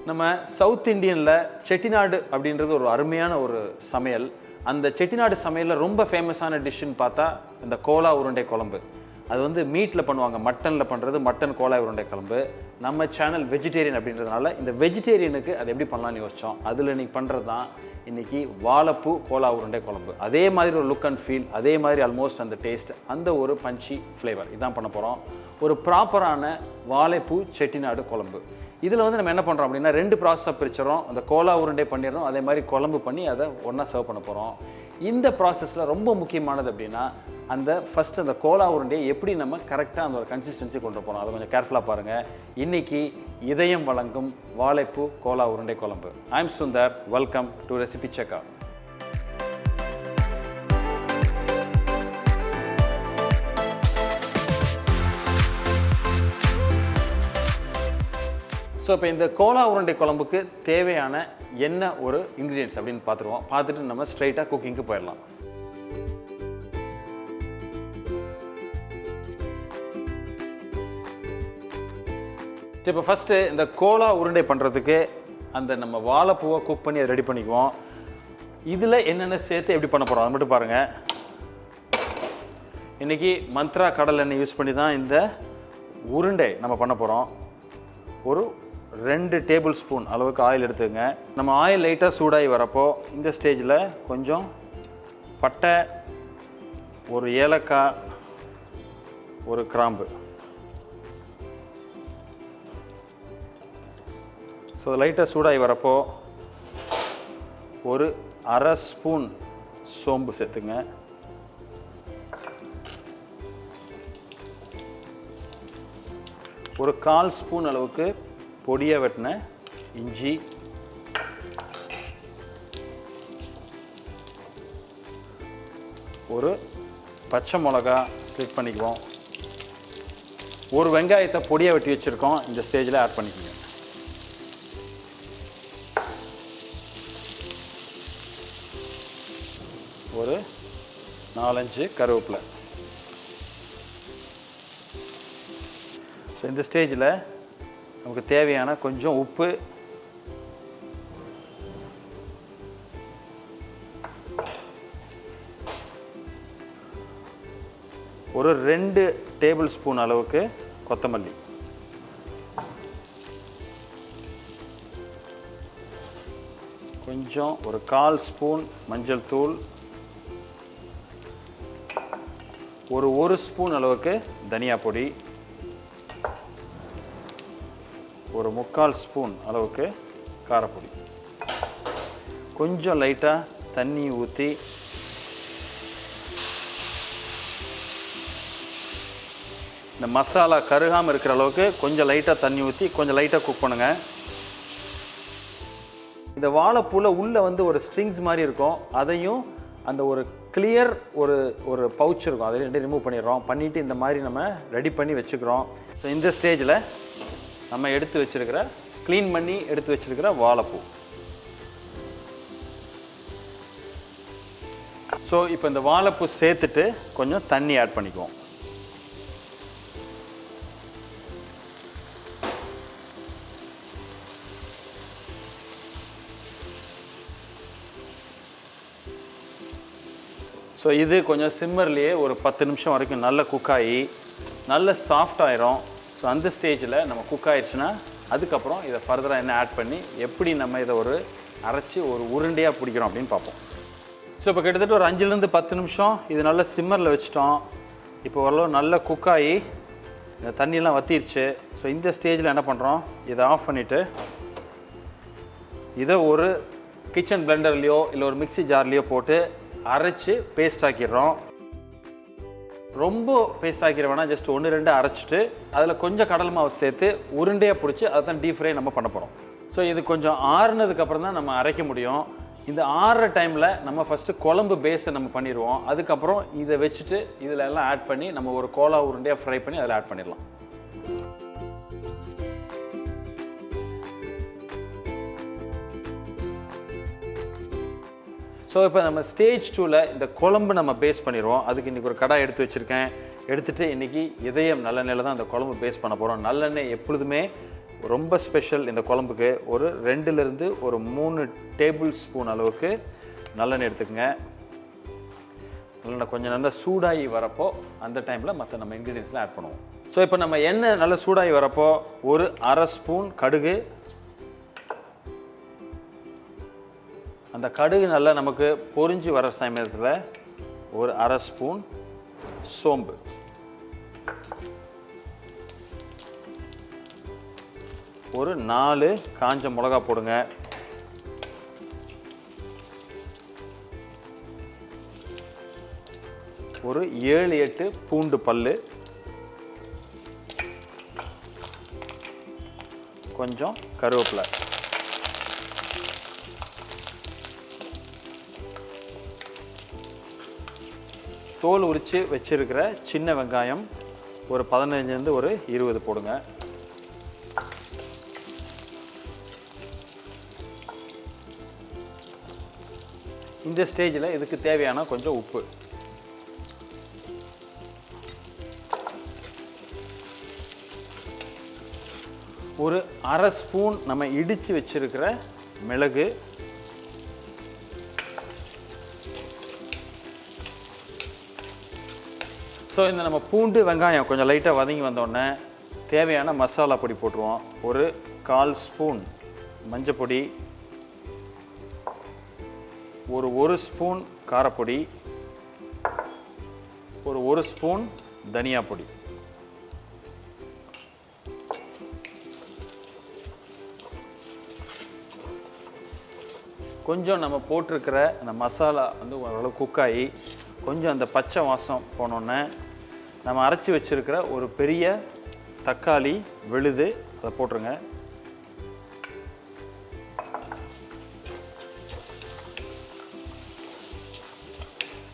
நம்ம சவுத் இந்தியனில் செட்டிநாடு அப்படின்றது ஒரு அருமையான ஒரு சமையல். அந்த செட்டிநாடு சமையலில் ரொம்ப ஃபேமஸான டிஷ்ஷுன்னு பார்த்தா இந்த கோலா உருண்டை குழம்பு. அது வந்து மீட்டில் பண்ணுவாங்க, மட்டனில் பண்ணுறது மட்டன் கோலா உருண்டை குழம்பு. நம்ம சேனல் வெஜிடேரியன் அப்படின்றதுனால இந்த வெஜிடேரியனுக்கு அது எப்படி பண்ணலான்னு யோசித்தோம். அதில் இன்றைக்கி பண்ணுறது தான் இன்றைக்கி வாழைப்பூ கோலா உருண்டை குழம்பு. அதே மாதிரி ஒரு லுக் அண்ட் ஃபீல், அதே மாதிரி ஆல்மோஸ்ட் அந்த டேஸ்ட், அந்த ஒரு பஞ்சி ஃப்ளேவர் இதான் பண்ண போகிறோம். ஒரு ப்ராப்பரான வாழைப்பூ செட்டிநாடு குழம்பு. இதில் வந்து நம்ம என்ன பண்ணுறோம் அப்படின்னா 2 ப்ராசஸாக பிரிச்சிடறோம். அந்த கோலா உருண்டை பண்ணிடுறோம், அதே மாதிரி குழம்பு பண்ணி அதை ஒன்றா சர்வ் பண்ண போகிறோம். இந்த ப்ராசஸில் ரொம்ப முக்கியமானது அப்படின்னா ஃபஸ்ட்டு அந்த கோலா உருண்டையை எப்படி நம்ம கரெக்டாக அந்த ஒரு கன்சிஸ்டன்சி கொண்டு போகிறோம், அதை கொஞ்சம் கேர்ஃபுல்லாக பாருங்கள். இன்றைக்கி இதயம் வழங்கும் வாழைப்பூ கோலா உருண்டை குழம்பு. I am Sundar, welcome to recipe செக்கா. ஸோ இப்போ இந்த கோலா உருண்டை குழம்புக்கு தேவையான என்ன ஒரு இன்க்ரீடியன்ட்ஸ் அப்படின்னு பார்த்துருவோம். பார்த்துட்டு நம்ம ஸ்ட்ரைட்டாக குக்கிங்க்கு போயிடலாம். இப்போ ஃபஸ்ட்டு இந்த கோலா உருண்டை பண்ணுறதுக்கு அந்த நம்ம வாழைப்பூவை குக் பண்ணி அதை ரெடி பண்ணிக்குவோம். இதில் என்னென்ன சேர்த்து எப்படி பண்ண போகிறோம் அதை மட்டும் பாருங்கள். இன்றைக்கி மந்த்ரா கடல் எண்ணெய் யூஸ் பண்ணி தான் இந்த உருண்டை நம்ம பண்ண போகிறோம். ஒரு 2 டேபிள் ஸ்பூன் அளவுக்கு ஆயில் எடுத்துக்கங்க. நம்ம ஆயில் லைட்டாக சூடாகி வரப்போ இந்த ஸ்டேஜில் கொஞ்சம் பட்டை, ஒரு ஏலக்காய், ஒரு கிராம்பு, ஸோ லைட்டாக சூடாகி வரப்போ ஒரு 1/2 ஸ்பூன் சோம்பு சேர்த்துங்க. ஒரு 1/4 ஸ்பூன் அளவுக்கு பொடியாக வெட்டின இஞ்சி, ஒரு பச்சை மிளகா ஸ்லிட் பண்ணிக்குவோம். ஒரு வெங்காயத்தை பொடியாக வெட்டி வச்சுருக்கோம், இந்த ஸ்டேஜில் ஆட் பண்ணிக்கோங்க. ஒரு 4-5 கருவேப்பிலை. ஸோ இந்த ஸ்டேஜில் நமக்கு தேவையான கொஞ்சம் உப்பு, ஒரு 2 டேபிள் ஸ்பூன் அளவுக்கு கொத்தமல்லி, கொஞ்சம் ஒரு 1/4 ஸ்பூன் மஞ்சள் தூள், ஒரு 1 ஸ்பூன் அளவுக்கு தனியா பொடி, ஒரு 3/4 ஸ்பூன் அளவுக்கு காரப்பொடி, கொஞ்சம் லைட்டாக தண்ணி ஊற்றி இந்த மசாலா கருகாமல் இருக்கிற அளவுக்கு கொஞ்சம் லைட்டாக தண்ணி ஊற்றி கொஞ்சம் லைட்டாக குக் பண்ணுங்கள். இந்த வாழைப்பூவில் உள்ளே வந்து ஒரு ஸ்ட்ரிங்ஸ் மாதிரி இருக்கும், அதையும் அந்த ஒரு கிளியர் ஒரு பவுச் இருக்கும், அதை 2 ரிமூவ் பண்ணிடுறோம். பண்ணிவிட்டு இந்த மாதிரி நம்ம ரெடி பண்ணி வச்சுக்கிறோம். ஸோ இந்த ஸ்டேஜில் நம்ம எடுத்து வச்சிருக்கிற க்ளீன் பண்ணி எடுத்து வச்சிருக்கிற வாழைப்பூ. ஸோ இப்போ இந்த வாழைப்பூ சேர்த்துட்டு கொஞ்சம் தண்ணி ஆட் பண்ணிக்குவோம். ஸோ இது கொஞ்சம் சிம்மர்லேயே ஒரு 10 நிமிஷம் வரைக்கும் நல்லா குக் ஆகி நல்ல சாஃப்ட் ஆயிரும். ஸோ அந்த ஸ்டேஜில் நம்ம குக் ஆயிடுச்சுன்னா அதுக்கப்புறம் இதை ஃபர்தராக என்ன ஆட் பண்ணி எப்படி நம்ம இதை ஒரு அரைச்சி ஒரு உருண்டையாக பிடிக்கிறோம் அப்படின்னு பார்ப்போம். ஸோ இப்போ கிட்டத்தட்ட ஒரு 5லேருந்து 10 நிமிஷம் இது நல்லா சிம்மரில் வச்சுட்டோம். இப்போ ஓரளவு நல்லா குக் ஆகி இந்த தண்ணியெல்லாம் வற்றிருச்சு. ஸோ இந்த ஸ்டேஜில் என்ன பண்ணுறோம், இதை ஆஃப் பண்ணிவிட்டு இதை ஒரு கிச்சன் பிளெண்டர்லேயோ இல்லை ஒரு மிக்சி ஜார்லேயோ போட்டு அரைச்சி பேஸ்ட் ஆக்கிடுறோம். ரொம்ப பேஸ்ட் ஆக்கிற வேணால், ஜஸ்ட் 1-2 அரைச்சிட்டு அதில் கொஞ்சம் கடல் மாவு சேர்த்து உருண்டையாக பிடிச்சி அதை தான் டீப் ஃப்ரை நம்ம பண்ண போகிறோம். ஸோ இது கொஞ்சம் ஆறுனதுக்கப்புறம் தான் நம்ம அரைக்க முடியும். இந்த ஆறுற டைமில் நம்ம ஃபஸ்ட்டு குழம்பு பேஸை நம்ம பண்ணிடுவோம். அதுக்கப்புறம் இதை வச்சுட்டு இதில் எல்லாம் ஆட் பண்ணி நம்ம ஒரு கோலா உருண்டையாக ஃப்ரை பண்ணி அதில் ஆட் பண்ணிடலாம். ஸோ இப்போ நம்ம ஸ்டேஜ் 2ல் இந்த குழம்பு நம்ம பேஸ் பண்ணிடுவோம். அதுக்கு இன்றைக்கி ஒரு கடாய் எடுத்து வச்சுருக்கேன். எடுத்துகிட்டு இன்றைக்கி இதயம் நல்லெண்ணெயில் தான் அந்த குழம்பு பேஸ் பண்ண போகிறோம். நல்லெண்ணெய் எப்பொழுதுமே ரொம்ப ஸ்பெஷல் இந்த குழம்புக்கு ஒரு 2லேருந்து ஒரு 3 டேபிள் ஸ்பூன் அளவுக்கு நல்லெண்ணெய் எடுத்துக்கங்க. நல்லெண்ணெய் கொஞ்சம் நல்லா சூடாகி வரப்போ அந்த டைமில் மற்ற நம்ம இன்க்ரீடியன்ஸ்லாம் ஆட் பண்ணுவோம். ஸோ இப்போ நம்ம எண்ணெய் நல்லா சூடாகி வரப்போ ஒரு 1/2 ஸ்பூன் கடுகு, அந்த கடுகு நல்லா நமக்கு பொரிஞ்சு வர சமயத்தில் ஒரு 1/2 ஸ்பூன் சோம்பு, ஒரு 4 காஞ்ச மிளகா போடுங்க. ஒரு 7-8 பூண்டு பல்லு, கொஞ்சம் கருவேப்பிலை, தோல் உரித்து வச்சிருக்கிற சின்ன வெங்காயம் ஒரு 15லேருந்து ஒரு 20 போடுங்க. இந்த ஸ்டேஜில் இதுக்கு தேவையான கொஞ்சம் உப்பு, ஒரு 1/2 ஸ்பூன் நம்ம இடித்து வச்சிருக்கிற மிளகு, ஸோ இந்த நம்ம பூண்டு வெங்காயம் கொஞ்சம் லைட்டாக வதங்கி வந்தோடனே தேவையான மசாலா பொடி போட்டுருவோம். ஒரு 1/4 ஸ்பூன் மஞ்சள் பொடி, ஒரு 1 ஸ்பூன் காரப்பொடி, ஒரு 1 ஸ்பூன் தனியா பொடி. கொஞ்சம் நம்ம போட்டிருக்கிற அந்த மசாலா வந்து ஓரளவு குக்காகி கொஞ்சம் அந்த பச்சை வாசம் போனோன்னே நம்ம அரைச்சி வச்சுருக்கிற ஒரு பெரிய தக்காளி விழுது அதை போட்டுருங்க.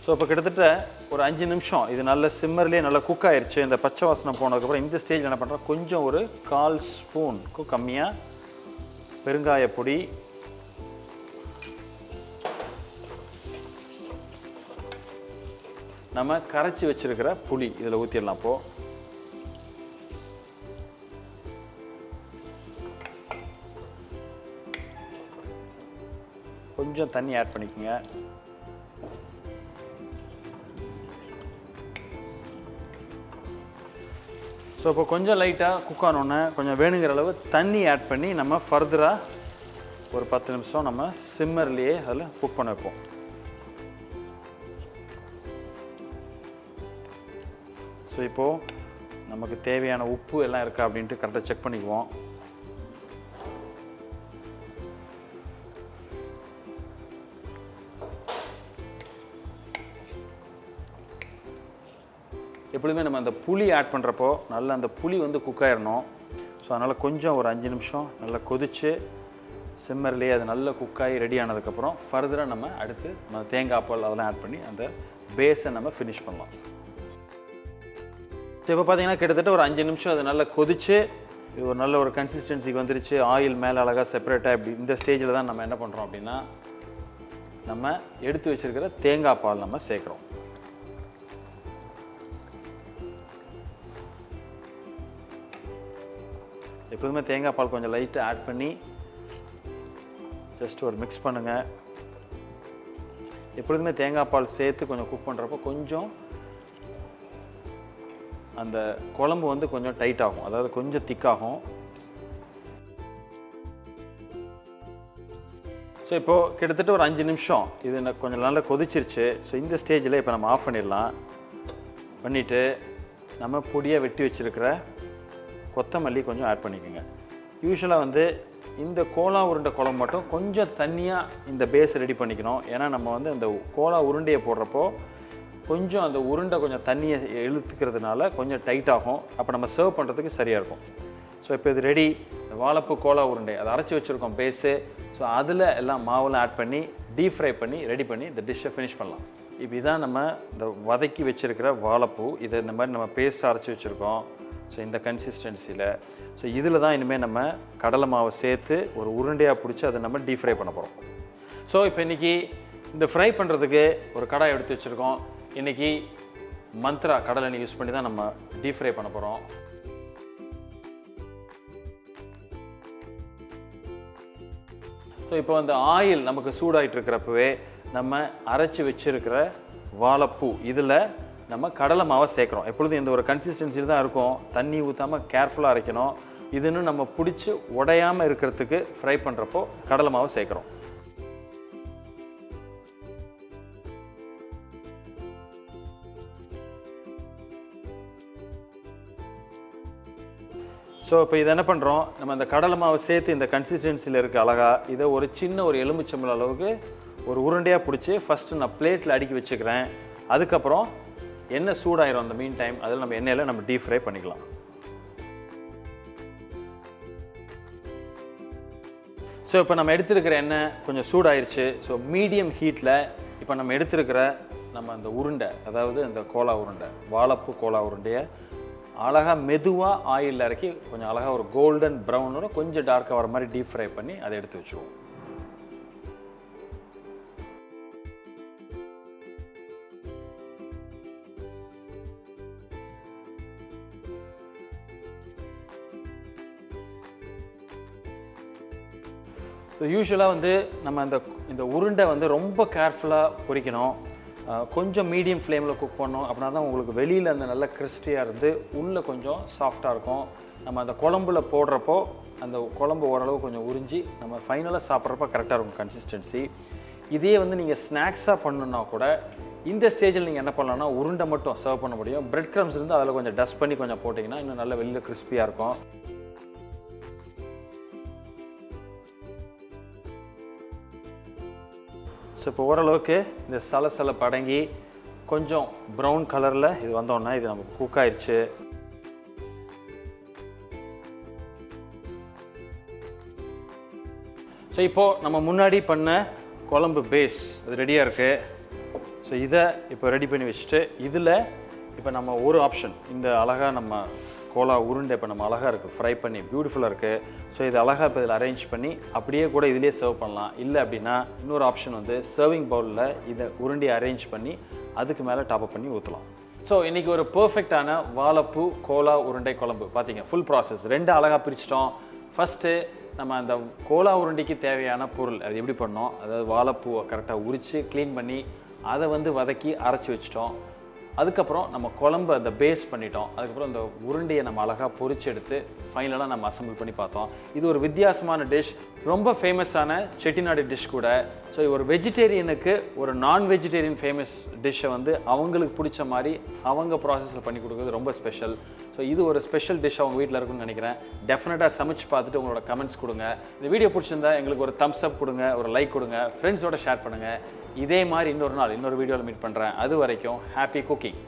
ஸோ இப்போ கிட்டத்தட்ட ஒரு 5 நிமிஷம் இது நல்ல சிம்மர்லேயே நல்லா குக் ஆயிடுச்சு. இந்த பச்சை வாசனை போனதுக்கப்புறம் இந்த ஸ்டேஜில் என்ன பண்ணுறோம், கொஞ்சம் ஒரு 1/4 ஸ்பூனுக்கும் கம்மியாக பெருங்காய பொடி, நம்ம கரைச்சி வச்சிருக்கிற புளி இதில் ஊற்றிடலாம். அப்போது கொஞ்சம் தண்ணி ஆட் பண்ணிக்கோங்க. ஸோ இப்போ கொஞ்சம் லைட்டாக குக் ஆனோன்னே கொஞ்சம் வேணுங்கிற அளவு தண்ணி ஆட் பண்ணி நம்ம ஃபர்தராக ஒரு 10 நிமிஷம் நம்ம சிம்மர்லேயே அதில் குக் பண்ண வைப்போம். ஸோ இப்போது நமக்கு தேவையான உப்பு எல்லாம் இருக்கா அப்படின்ட்டு கரெக்டாக செக் பண்ணிக்குவோம். எப்பொழுதுமே நம்ம அந்த புளி ஆட் பண்ணுறப்போ நல்லா அந்த புளி வந்து குக் ஆயிடணும். ஸோ அதனால் கொஞ்சம் ஒரு 5 நிமிஷம் நல்லா கொதித்து சிம்மர்லேயே அது நல்லா குக்காகி ரெடி ஆனதுக்கப்புறம் ஃபர்தராக நம்ம அடுத்து நம்ம தேங்காய் பால் அதெல்லாம் ஆட் பண்ணி அந்த பேஸை நம்ம ஃபினிஷ் பண்ணலாம். ஸோ இப்போ பார்த்தீங்கன்னா கிட்டத்தட்ட ஒரு 5 நிமிஷம் அது நல்லா கொதிச்சு இது ஒரு நல்ல ஒரு கன்சிஸ்டன்சிக்கு வந்துருச்சு. ஆயில் மேலே அழகாக செப்பரேட்டாக இப்படி இந்த ஸ்டேஜில் தான் நம்ம என்ன பண்ணுறோம் அப்படின்னா நம்ம எடுத்து வச்சுருக்கிற தேங்காய் பால் நம்ம சேர்க்குறோம். எப்போதுமே தேங்காய் பால் கொஞ்சம் லைட்டாக ஆட் பண்ணி ஜஸ்ட் ஒரு மிக்ஸ் பண்ணுங்கள். எப்பொழுதுமே தேங்காய் பால் சேர்த்து கொஞ்சம் குக் பண்ணுறப்போ கொஞ்சம் அந்த குழம்பு வந்து கொஞ்சம் டைட் ஆகும், அதாவது கொஞ்சம் திக்காகும். ஸோ இப்போது கிட்டத்தட்ட ஒரு 5 நிமிஷம் இது கொஞ்சம் நல்லா கொதிச்சிருச்சு. ஸோ இந்த ஸ்டேஜில் இப்போ நம்ம ஆஃப் பண்ணிடலாம். பண்ணிவிட்டு நம்ம பொடியாக வெட்டி வச்சுருக்கிற கொத்தமல்லி கொஞ்சம் ஆட் பண்ணிக்கோங்க. யூஸ்வலாக வந்து இந்த கோலா உருண்டை குழம்பு மட்டும் கொஞ்சம் தண்ணியாக இந்த பேஸ் ரெடி பண்ணிக்கணும். ஏன்னா நம்ம வந்து அந்த கோலா உருண்டையை போடுறப்போ கொஞ்சம் அந்த உருண்டை கொஞ்சம் தண்ணியை இழுத்துக்கிறதுனால கொஞ்சம் டைட் ஆகும். அப்போ நம்ம சர்வ் பண்ணுறதுக்கு சரியாக இருக்கும். ஸோ இப்போ இது ரெடி. வாழைப்பூ கோலா உருண்டை அதை அரைச்சி வச்சுருக்கோம் பேஸு. ஸோ அதில் எல்லாம் மாவெல்லாம் ஆட் பண்ணி டீப் ஃப்ரை பண்ணி ரெடி பண்ணி இந்த டிஷ்ஷை ஃபினிஷ் பண்ணலாம். இப்போ இதான் நம்ம இந்த வதக்கி வச்சுருக்கிற வாழைப்பூ. இதை இந்த மாதிரி நம்ம பேஸ்ட் அரைச்சி வச்சுருக்கோம். ஸோ இந்த கன்சிஸ்டன்சியில் ஸோ இதில் தான் இனிமேல் நம்ம கடலை மாவை சேர்த்து ஒரு உருண்டையாக பிடிச்சி அதை நம்ம டீப் ஃப்ரை பண்ண போகிறோம். ஸோ இப்போ இன்றைக்கி இந்த ஃப்ரை பண்ணுறதுக்கு ஒரு கடாய் எடுத்து வச்சுருக்கோம். இன்றைக்கி மந்த்ரா கடலை எண்ணெய் யூஸ் பண்ணி தான் நம்ம டீப் ஃப்ரை பண்ண போகிறோம். ஸோ இப்போ அந்த ஆயில் நமக்கு சூடாயிட்டு இருக்கிறப்பவே நம்ம அரைச்சி வச்சிருக்கிற வாழைப்பூ இதில் நம்ம கடலை மாவை சேர்க்குறோம். எப்பொழுதும் இந்த ஒரு கன்சிஸ்டன்சியில் தான் இருக்கும். தண்ணி ஊற்றாமல் கேர்ஃபுல்லாக அரைக்கணும். இதுன்னு நம்ம பிடிச்சி உடையாமல் இருக்கிறதுக்கு ஃப்ரை பண்ணுறப்போ கடலை மாவை சேர்க்குறோம். ஸோ இப்போ இதை என்ன பண்ணுறோம், நம்ம இந்த கடலை மாவை சேர்த்து இந்த கன்சிஸ்டன்சியில் இருக்க அழகாக இதை ஒரு சின்ன ஒரு எலுமிச்சம்பழம் அளவுக்கு ஒரு உருண்டையாக பிடிச்சி ஃபஸ்ட்டு நான் பிளேட்டில் அடுக்கி வச்சுக்கிறேன். அதுக்கப்புறம் எண்ணெய் சூடாயிரும் அந்த மீன் டைம், அதில் நம்ம எண்ணெயில் நம்ம டீப் ஃப்ரை பண்ணிக்கலாம். ஸோ இப்போ நம்ம எடுத்துருக்கிற எண்ணெய் கொஞ்சம் சூடாயிருச்சு. ஸோ மீடியம் ஹீட்டில் இப்போ நம்ம எடுத்துருக்கிற நம்ம அந்த உருண்டை, அதாவது அந்த கோலா உருண்டை, வாழைப்பூ கோலா உருண்டையை அழகாக மெதுவாக ஆயிலில் இறக்கி கொஞ்சம் அழகாக ஒரு கோல்டன் ப்ரௌனோட கொஞ்சம் டார்க்காக வர மாதிரி டீப் ஃப்ரை பண்ணி அதை எடுத்து வச்சுருவோம். ஸோ யூஸ்வலாக வந்து நம்ம இந்த உருண்டை வந்து ரொம்ப கேர்ஃபுல்லாக பொரிக்கணும். கொஞ்சம் மீடியம் ஃப்ளேமில் குக் பண்ணோம். அப்படின்னா தான் உங்களுக்கு வெளியில் அந்த நல்ல கிறிஸ்டியாக இருந்து உள்ளே கொஞ்சம் சாஃப்டாக இருக்கும். நம்ம அந்த குழம்புல போடுறப்போ அந்த குழம்பு ஓரளவு கொஞ்சம் உறிஞ்சி நம்ம ஃபைனலாக சாப்பிட்றப்போ கரெக்டாக இருக்கும் கன்சிஸ்டன்சி. இதே வந்து நீங்கள் ஸ்நாக்ஸாக பண்ணணுன்னா கூட இந்த ஸ்டேஜில் நீங்கள் என்ன பண்ணலாம்னா உருண்டை மட்டும் சர்வ் பண்ண முடியும். பிரெட் க்ரம்ஸ் இருந்து அதில் கொஞ்சம் டஸ்ட் பண்ணி கொஞ்சம் போட்டிங்கன்னா இன்னும் நல்ல வெளியில் கிறிஸ்பியாக இருக்கும். ஸோ இப்போ ஓரளவுக்கு இந்த சலசலப்பு அடங்கி கொஞ்சம் ப்ரௌன் கலரில் இது வந்தோன்னா இது நமக்கு குக் ஆயிடுச்சு. ஸோ இப்போது நம்ம முன்னாடி பண்ண குழம்பு பேஸ் அது ரெடியாக இருக்குது. ஸோ இதை இப்போ ரெடி பண்ணி வச்சுட்டு இதில் இப்போ நம்ம ஒரு ஆப்ஷன், இந்த அழகாக நம்ம கோலா உருண்டை இப்போ நம்ம அழகாக இருக்குது, ஃப்ரை பண்ணி பியூட்டிஃபுல்லாக இருக்குது. ஸோ இது அழகாக இப்போ இதில் அரேஞ்ச் பண்ணி அப்படியே கூட இதிலே சர்வ் பண்ணலாம். இல்லை அப்படின்னா இன்னொரு ஆப்ஷன் வந்து சர்விங் பவுலில் இதை உருண்டையை அரேஞ்ச் பண்ணி அதுக்கு மேலே டாப்அப் பண்ணி ஊற்றலாம். ஸோ இன்றைக்கி ஒரு பர்ஃபெக்டான வாழைப்பூ கோலா உருண்டை குழம்பு பார்த்தீங்க. ஃபுல் ப்ராசஸ் ரெண்டு அழகாக பிரிச்சிட்டோம். ஃபஸ்ட்டு நம்ம அந்த கோலா உருண்டைக்கு தேவையான பொருள் அது எப்படி பண்ணோம், அதாவது வாழைப்பூவை கரெக்டாக உரித்து க்ளீன் பண்ணி அதை வந்து வதக்கி அரைச்சி வச்சிட்டோம். அதுக்கப்புறம் நம்ம குழம்பு அந்த பேஸ் பண்ணிட்டோம். அதுக்கப்புறம் இந்த உருண்டையை நம்ம அழகாக பொரிச்சு எடுத்து ஃபைனலாக நம்ம அசம்பிள் பண்ணி பார்த்தோம். இது ஒரு வித்தியாசமான டிஷ், ரொம்ப ஃபேமஸான செட்டிநாடு டிஷ் கூட. ஸோ ஒரு வெஜிடேரியனுக்கு ஒரு நான் வெஜிடேரியன் ஃபேமஸ் டிஷ்ஷை வந்து அவங்களுக்கு பிடிச்ச மாதிரி அவங்க ப்ராசஸில் பண்ணி கொடுக்குறது ரொம்ப ஸ்பெஷல். ஸோ இது ஒரு ஸ்பெஷல் டிஷ் அவங்க வீட்டில் இருக்குன்னு நினைக்கிறேன். டெஃபினட்டாக சமைச்சு பார்த்துட்டு உங்களோட கமெண்ட்ஸ் கொடுங்க. இந்த வீடியோ பிடிச்சிருந்தா எங்களுக்கு ஒரு தம்ஸ் அப் கொடுங்க, ஒரு லைக் கொடுங்க, ஃப்ரெண்ட்ஸோட ஷேர் பண்ணுங்கள். இதே மாதிரி இன்னொரு நாள் இன்னொரு வீடியோவில் மீட் பண்ணுறேன். அது வரைக்கும் ஹாப்பி குக்கிங்.